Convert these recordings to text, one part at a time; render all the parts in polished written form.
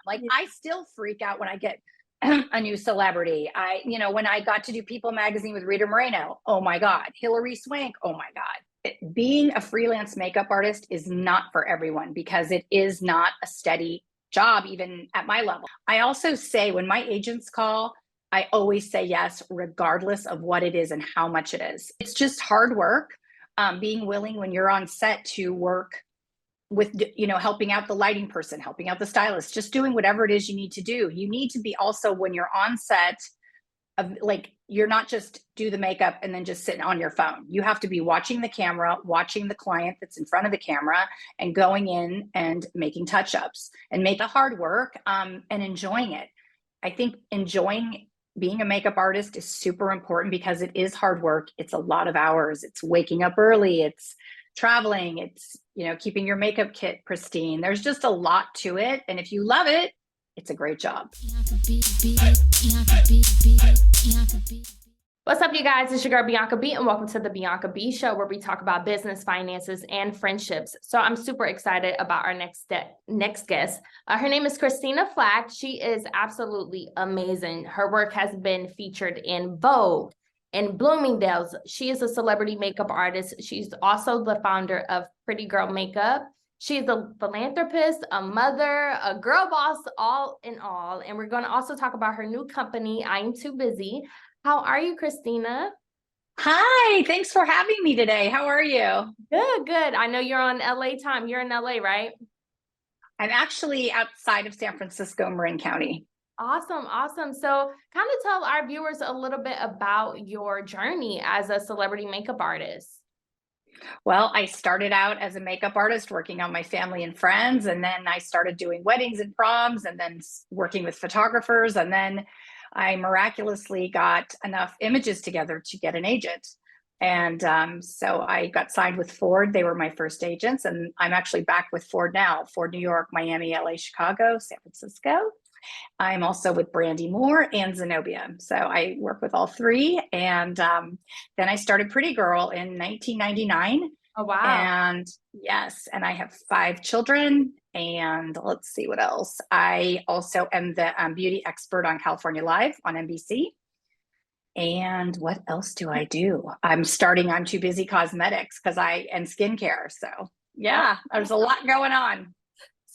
Like, I still freak out when I get a new celebrity. When I got to do People Magazine with Rita Moreno, oh my God, Hilary Swank, oh my God. Being a freelance makeup artist is not for everyone because it is not a steady job, even at my level. I also say when my agents call, I always say yes, regardless of what it is and how much it is. It's just hard work. Being willing when you're on set to work with, helping out the lighting person, helping out the stylist, just doing whatever it is you need to do. You need to be also, when you're on set, you're not just do the makeup and then just sitting on your phone. You have to be watching the camera, watching the client that's in front of the camera, and going in and making touch-ups and make the hard work, and enjoying it. I think enjoying being a makeup artist is super important because it is hard work. It's a lot of hours. It's waking up early. It's traveling. It's, keeping your makeup kit pristine. There's just a lot to it. And if you love it, it's a great job. What's up, you guys? It's your girl Bianca B, and welcome to the Bianca B Show, where we talk about business, finances, and friendships. So I'm super excited about our next guest. Her name is Christina Flach. She is absolutely amazing. Her work has been featured in Vogue and Bloomingdales. She is a celebrity makeup artist. She's also the founder of Pretty Girl Makeup. She's a philanthropist, a mother, a girl boss, all in all. And we're going to also talk about her new company, I'm Too Busy. How are you, Christina? Hi, thanks for having me today. How are you? Good, good. I know you're on LA time. You're in LA, right? I'm actually outside of San Francisco, Marin County. Awesome, awesome. So kind of tell our viewers a little bit about your journey as a celebrity makeup artist. Well, I started out as a makeup artist working on my family and friends, and then I started doing weddings and proms, and then working with photographers, and then I miraculously got enough images together to get an agent. And so I got signed with Ford. They were my first agents, and I'm actually back with Ford now. Ford New York, Miami, LA, Chicago, San Francisco. I'm also with Brandy Moore and Zenobia. So I work with all three. And then I started Pretty Girl in 1999. Oh, wow. And yes, and I have 5 children. And let's see what else. I also am the beauty expert on California Live on NBC. And what else do I do? I'm Too Busy Cosmetics and skincare. So yeah, there's a lot going on.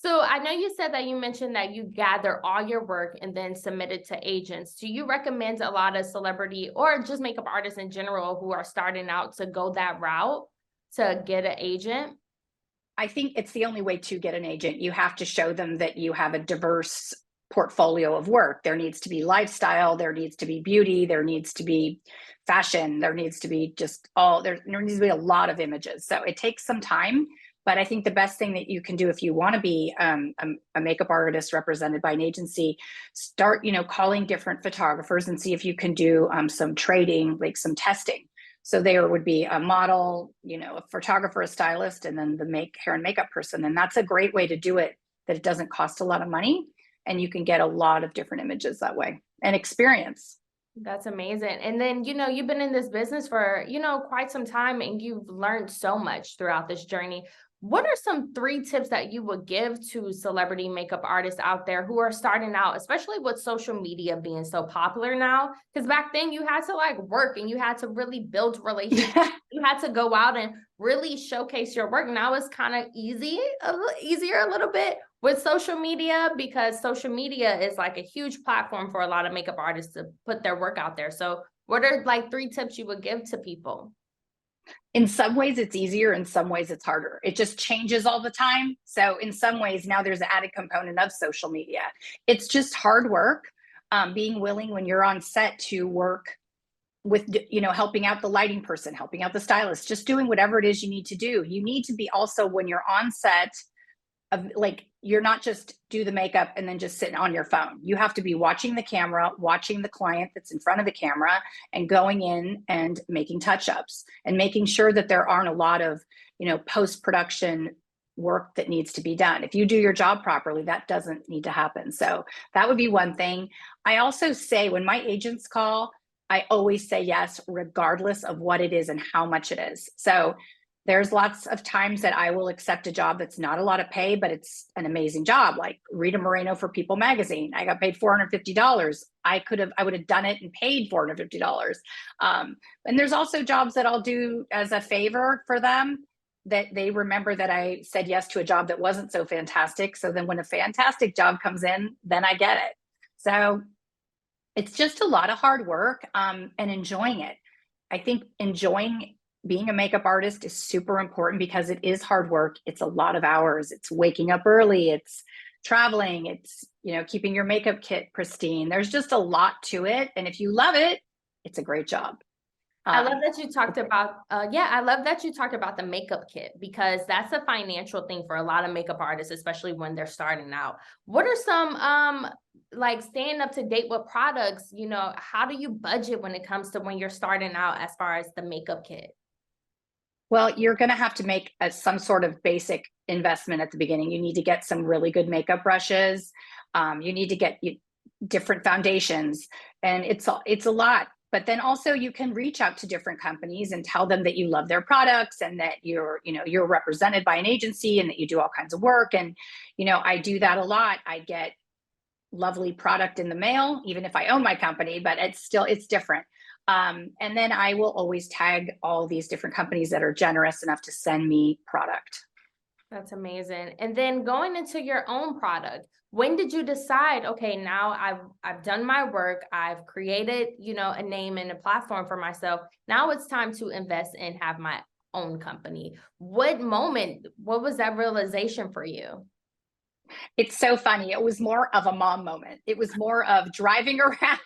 So I know you said that you mentioned that you gather all your work and then submit it to agents. Do you recommend a lot of celebrity or just makeup artists in general who are starting out to go that route to get an agent? I think it's the only way to get an agent. You have to show them that you have a diverse portfolio of work. There needs to be lifestyle, there needs to be beauty, there needs to be fashion, there needs to be there needs to be a lot of images. So it takes some time. But I think the best thing that you can do if you want to be a makeup artist represented by an agency, start, calling different photographers and see if you can do some trading, like some testing. So there would be a model, a photographer, a stylist, and then the hair and makeup person. And that's a great way to do it, that it doesn't cost a lot of money and you can get a lot of different images that way and experience. That's amazing. And then, you've been in this business for, quite some time, and you've learned so much throughout this journey. What are some 3 tips that you would give to celebrity makeup artists out there who are starting out, especially with social media being so popular now? Because back then you had to work and you had to really build relationships. You had to go out and really showcase your work. Now it's kind of easier a little bit with social media, because social media is like a huge platform for a lot of makeup artists to put their work out there. So what are 3 tips you would give to people? In some ways it's easier, in some ways it's harder. It just changes all the time. So in some ways now there's an added component of social media. It's just hard work, being willing when you're on set to work with, helping out the lighting person, helping out the stylist, just doing whatever it is you need to do. You need to be also, when you're on set, you're not just do the makeup and then just sitting on your phone. You have to be watching the camera, watching the client that's in front of the camera, and going in and making touch-ups and making sure that there aren't a lot of, post-production work that needs to be done. If you do your job properly, that doesn't need to happen. So that would be one thing. I also say when my agents call, I always say yes, regardless of what it is and how much it is. So there's lots of times that I will accept a job that's not a lot of pay, but it's an amazing job, like Rita Moreno for People magazine. I got paid $450. I would have done it and paid $450. And there's also jobs that I'll do as a favor for them, that they remember that I said yes to a job that wasn't so fantastic. So then when a fantastic job comes in, then I get it. So it's just a lot of hard work, and enjoying it. I think enjoying being a makeup artist is super important because it is hard work. It's a lot of hours. It's waking up early. It's traveling. It's, keeping your makeup kit pristine. There's just a lot to it. And if you love it, it's a great job. I love that you talked about, I love that you talked about the makeup kit, because that's a financial thing for a lot of makeup artists, especially when they're starting out. What are some, like staying up to date with products, how do you budget when it comes to when you're starting out as far as the makeup kit? Well, you're going to have to make some sort of basic investment at the beginning. You need to get some really good makeup brushes. You need to get different foundations, and it's a lot. But then also you can reach out to different companies and tell them that you love their products and that you're represented by an agency and that you do all kinds of work. And, I do that a lot. I get lovely product in the mail, even if I own my company, but it's different. And then I will always tag all these different companies that are generous enough to send me product. That's amazing. And then going into your own product, when did you decide, okay, now I've done my work, I've created, a name and a platform for myself. Now it's time to invest and have my own company. What was that realization for you? It's so funny. It was more of a mom moment. It was more of driving around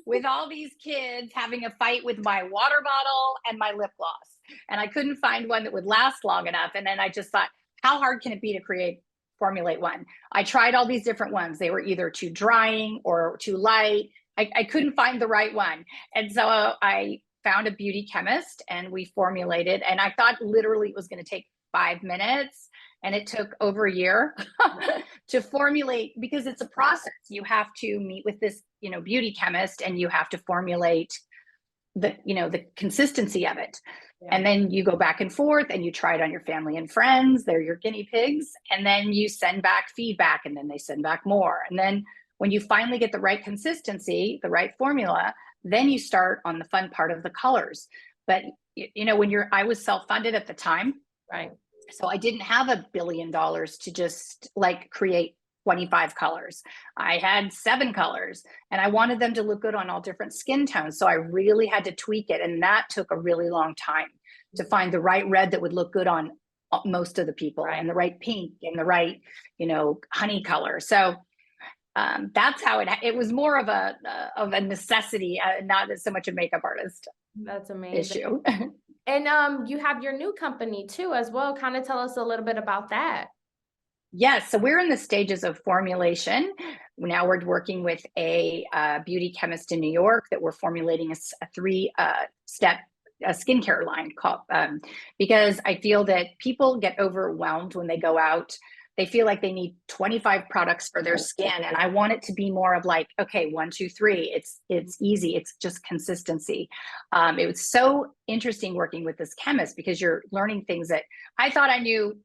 with all these kids, having a fight with my water bottle and my lip gloss. And I couldn't find one that would last long enough. And then I just thought, how hard can it be to formulate one? I tried all these different ones. They were either too drying or too light. I couldn't find the right one. And so I found a beauty chemist and we formulated, and I thought literally it was going to take 5 minutes. And it took over a year to formulate, because it's a process. You have to meet with this, beauty chemist, and you have to formulate the consistency of it. Yeah. And then you go back and forth and you try it on your family and friends. They're your guinea pigs. And then you send back feedback, and then they send back more. And then when you finally get the right consistency, the right formula, then you start on the fun part of the colors. But, I was self-funded at the time. Right. So I didn't have $1 billion to just create 25 colors. I had 7 colors, and I wanted them to look good on all different skin tones. So I really had to tweak it. And that took a really long time to find the right red that would look good on most of the people, right, and the right pink and the right, honey color. So that's how it was more of a necessity, not so much a makeup artist. That's amazing. Issue. And you have your new company too, as well. Kind of tell us a little bit about that. Yes, so we're in the stages of formulation. Now we're working with a beauty chemist in New York that we're formulating a 3-step skincare line called, because I feel that people get overwhelmed when they go out. They feel like they need 25 products for their skin. And I want it to be more of okay, 1, 2, 3. It's easy. It's just consistency. It was so interesting working with this chemist, because you're learning things that I thought I knew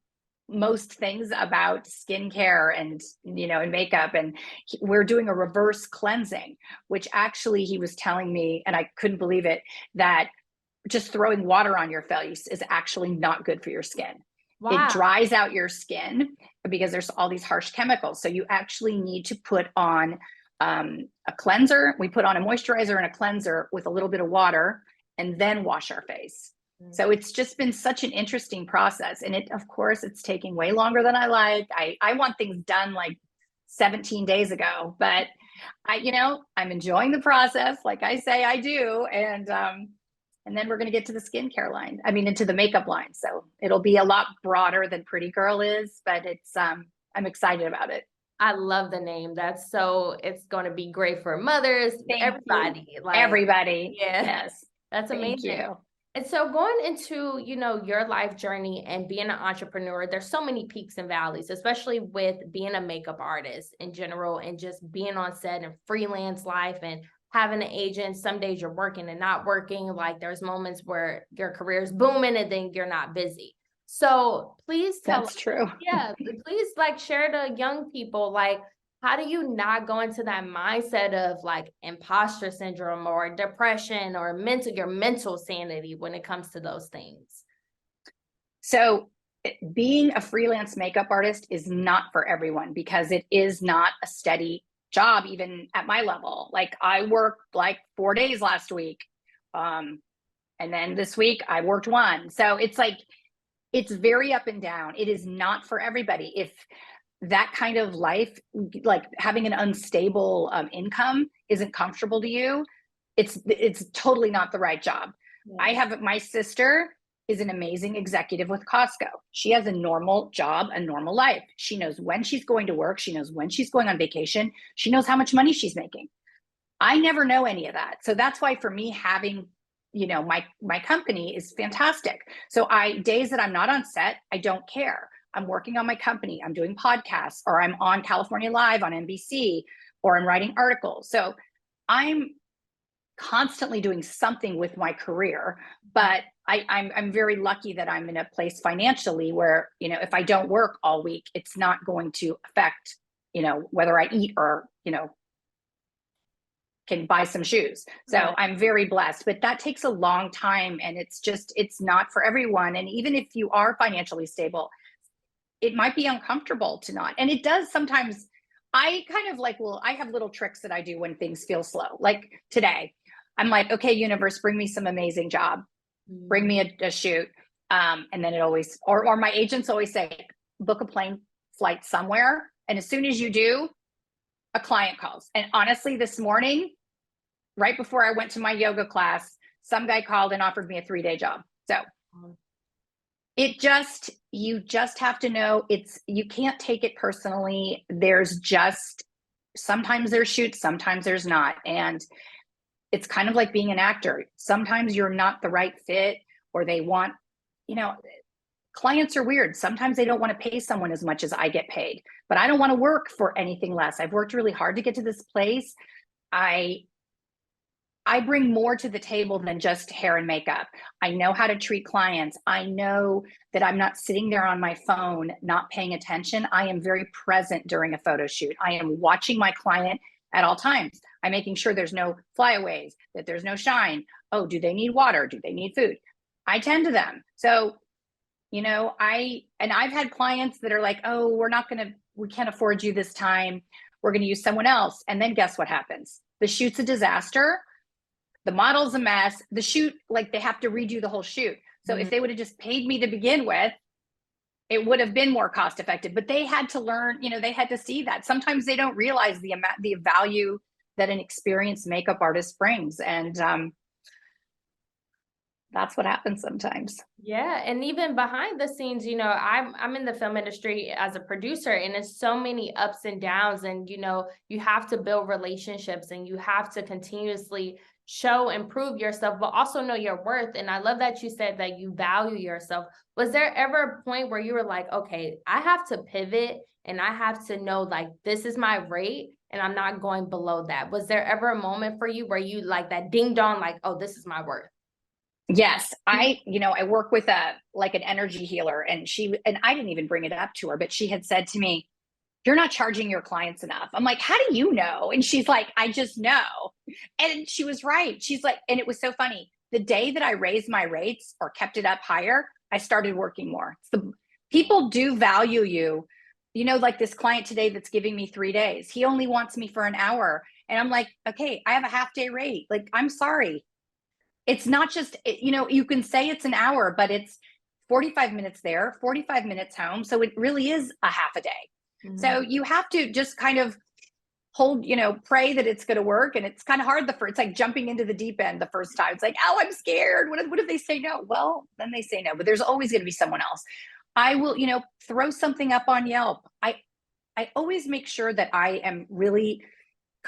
most things about skincare and, and makeup. And we're doing a reverse cleansing, which actually he was telling me, and I couldn't believe it, that just throwing water on your face is actually not good for your skin. Wow. It dries out your skin because there's all these harsh chemicals. So you actually need to put on a cleanser. We put on a moisturizer and a cleanser with a little bit of water, and then wash our face. So it's just been such an interesting process. And of course, it's taking way longer than I like. I want things done 17 days ago, but I'm enjoying the process. Like I say, I do. And then we're going to get to the skincare line. Into the makeup line. So it'll be a lot broader than Pretty Girl is, but I'm excited about it. I love the name. It's going to be great for mothers, everybody. Everybody. Yeah. Yes. That's amazing. Thank you. And so going into, your life journey and being an entrepreneur, there's so many peaks and valleys, especially with being a makeup artist in general, and just being on set and freelance life and having an agent, some days you're working and not working. Like there's moments where your career is booming and then you're not busy. So please tell That's true. yeah, please like share to young people, like, how do you not go into that mindset of like imposter syndrome or depression or your mental sanity when it comes to those things? So being a freelance makeup artist is not for everyone because it is not a steady job, even at my level. Like I worked like 4 days last week. And then this week I worked one. So it's like, it's very up and down. It is not for everybody. If that kind of life, like having an unstable income isn't comfortable to you, it's totally not the right job. Yeah. I have, my sister is an amazing executive with Costco. She has a normal job, a normal life. She knows when she's going to work. She knows when she's going on vacation. She knows how much money she's making. I never know any of that. So that's why for me, having, you know, my company is fantastic. So days that I'm not on set, I don't care. I'm working on my company. I'm doing podcasts, or I'm on California Live on NBC, or I'm writing articles. So I'm constantly doing something with my career, but I'm very lucky that I'm in a place financially where, you know, if I don't work all week, it's not going to affect, you know, whether I eat or, you know, can buy some shoes. So Right. I'm very blessed, but that takes a long time, and it's not for everyone. And even if you are financially stable, it might be uncomfortable to not. And it does sometimes. I kind of like, well, I have little tricks that I do when things feel slow. Like today, I'm like, okay, universe, bring me some amazing job. Bring me a shoot. And then it always, or my agents always say, book a plane flight somewhere. And as soon as you do, a client calls. And honestly, this morning, right before I went to my yoga class, some guy called and offered me a 3-day job. So you just have to know, you can't take it personally. Sometimes there's shoots, sometimes there's not. And it's kind of like being an actor. Sometimes you're not the right fit, or they want, you know, clients are weird. Sometimes they don't want to pay someone as much as I get paid, but I don't want to work for anything less. I've worked really hard to get to this place. I bring more to the table than just hair and makeup. I know how to treat clients. I know that I'm not sitting there on my phone, not paying attention. I am very present during a photo shoot. I am watching my client at all times. I'm making sure there's no flyaways, that there's no shine. Oh, do they need water? Do they need food? I tend to them. So, you know, I've had clients that are like, oh, we can't afford you this time. We're going to use someone else. And then guess what happens? The shoot's a disaster. The model's a mess. The shoot, like they have to redo the whole shoot. So if they would have just paid me to begin with, it would have been more cost effective. But they had to learn, you know, they had to see that. Sometimes they don't realize the value that an experienced makeup artist brings. And that's what happens sometimes. Yeah, and even behind the scenes, you know, I'm in the film industry as a producer, and it's so many ups and downs, and you know, you have to build relationships, and you have to continuously show and prove yourself, but also know your worth. And I love that you said that you value yourself. Was there ever a point where you were like, okay, I have to pivot and I have to know like this is my rate and I'm not going below that? Was there ever a moment for you where you like that ding dong, like, oh, this is my worth? Yes, I work with an energy healer, and I didn't even bring it up to her, but she had said to me, you're not charging your clients enough. I'm like, how do you know? And she's like, I just know. And she was right. She's like, and it was so funny. The day that I raised my rates or kept it up higher, I started working more. People do value you. You know, like this client today that's giving me 3 days, he only wants me for an hour. And I'm like, okay, I have a half day rate. Like, I'm sorry. It's not just, you know, you can say it's an hour, but it's 45 minutes there, 45 minutes home. So it really is a half a day. So you have to just kind of hold, you know, pray that it's going to work. And it's kind of hard it's like jumping into the deep end the first time. It's like, oh, I'm scared. What if they say no? Well, then they say no, but there's always going to be someone else. I will, you know, throw something up on Yelp. I always make sure that I am really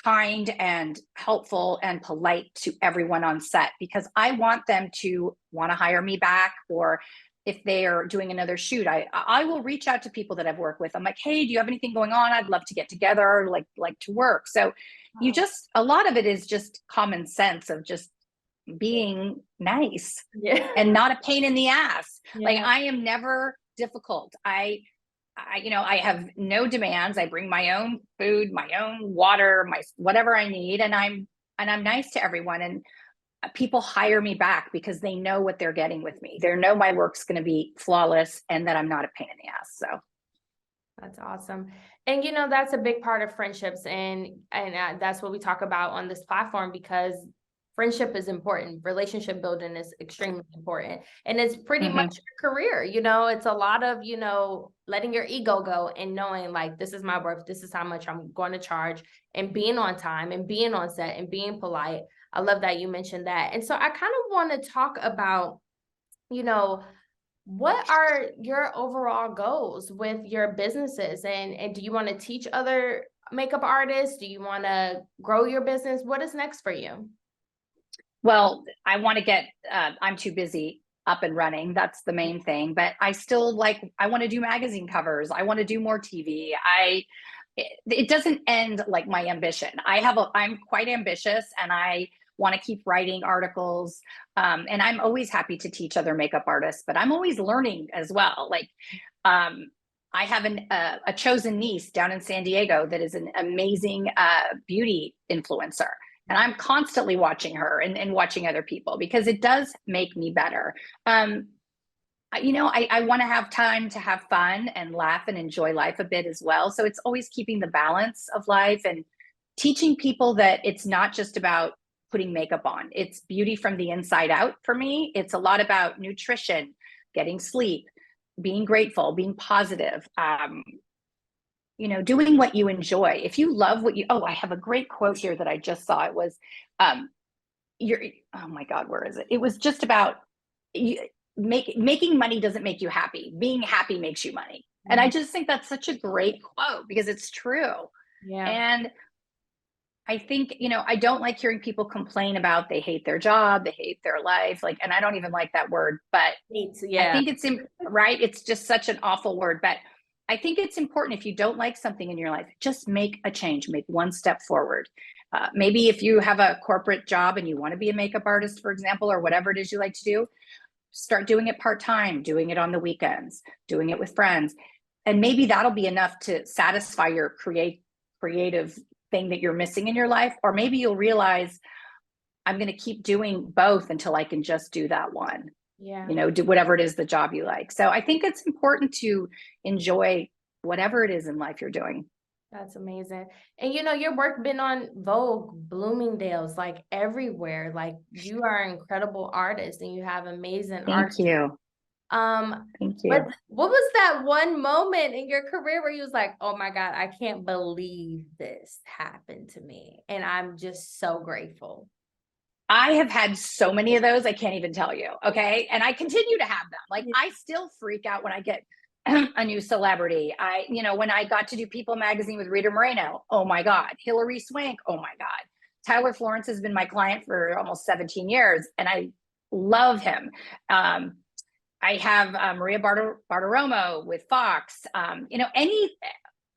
kind and helpful and polite to everyone on set, because I want them to want to hire me back, or if they are doing another shoot, I will reach out to people that I've worked with. I'm like, hey, do you have anything going on? I'd love to get together, like to work. So you just, a lot of it is just common sense of just being nice and not a pain in the ass. Like I am never difficult. I have no demands. I bring my own food, my own water, my whatever I need, and I'm nice to everyone. And people hire me back because they know what they're getting with me. They know my work's going to be flawless and that I'm not a pain in the ass. So that's awesome. And, that's a big part of friendships. And that's what we talk about on this platform, because friendship is important. Relationship building is extremely important. And it's pretty much your career. It's a lot of, letting your ego go and knowing like, this is my worth. This is how much I'm going to charge, and being on time and being on set and being polite. I love that you mentioned that. And so I kind of want to talk about, what are your overall goals with your businesses? And do you want to teach other makeup artists? Do you want to grow your business? What is next for you? Well, I want to get, I'm too busy up and running. That's the main thing. But I still I want to do magazine covers. I want to do more TV. It doesn't end like my ambition. I'm quite ambitious, and I want to keep writing articles. And I'm always happy to teach other makeup artists, but I'm always learning as well. I have a chosen niece down in San Diego that is an amazing beauty influencer. And I'm constantly watching her and watching other people, because it does make me better. I want to have time to have fun and laugh and enjoy life a bit as well. So it's always keeping the balance of life and teaching people that it's not just about putting makeup on. It's beauty from the inside out for me. It's a lot about nutrition, getting sleep, being grateful, being positive, doing what you enjoy. If you love what I have a great quote here that I just saw. It was, oh my God, where is it? It was just about making money doesn't make you happy. Being happy makes you money. And I just think that's such a great quote, because it's true. Yeah. And I think, I don't like hearing people complain about they hate their job, they hate their life. And I don't even like that word, but I think it's right. It's just such an awful word, but I think it's important, if you don't like something in your life, just make a change, make one step forward. Maybe if you have a corporate job and you want to be a makeup artist, for example, or whatever it is you like to do, start doing it part-time, doing it on the weekends, doing it with friends. And maybe that'll be enough to satisfy your creative thing that you're missing in your life. Or maybe you'll realize, I'm going to keep doing both until I can just do that one. Yeah. Do whatever it is, the job you like. So I think it's important to enjoy whatever it is in life you're doing. That's amazing. And your work been on Vogue, Bloomingdales, everywhere. You are an incredible artist, and you have amazing art. Thank you. Thank you. What was that one moment in your career where you was like, oh my God, I can't believe this happened to me, and I'm just so grateful? I have had so many of those, I can't even tell you. Okay. And I continue to have them. I still freak out when I get a new celebrity. When I got to do People magazine with Rita Moreno, oh my God. Hilary Swank, oh my God. Tyler Florence has been my client for almost 17 years, and I love him. I have Maria Bartiromo with Fox.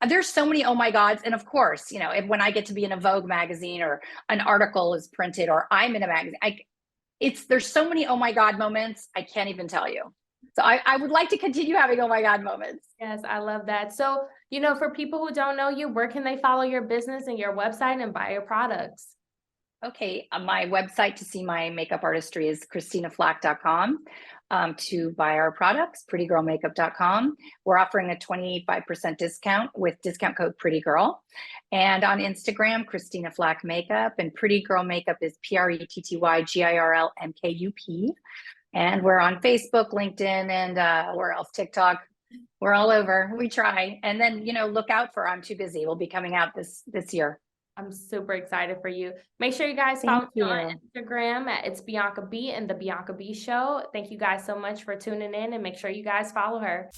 There's so many oh my gods. And of course, when I get to be in a Vogue magazine, or an article is printed, or I'm in a magazine, there's so many oh my God moments, I can't even tell you. So I would like to continue having oh my God moments. Yes, I love that. So, for people who don't know you, where can they follow your business and your website and buy your products? Okay, my website to see my makeup artistry is ChristinaFlach.com. To buy our products, prettygirlmakeup.com. We're offering a 25% discount with discount code PrettyGirl. And on Instagram, Christina Flach Makeup, and Pretty Girl Makeup is PrettyGirlMKUP. And we're on Facebook, LinkedIn, and where else? TikTok. We're all over. We try. And then, look out for I'm Too Busy. We'll be coming out this year. I'm super excited for you. Make sure you guys follow me on Instagram at It's Bianca B and The Bianca B Show. Thank you guys so much for tuning in, and make sure you guys follow her.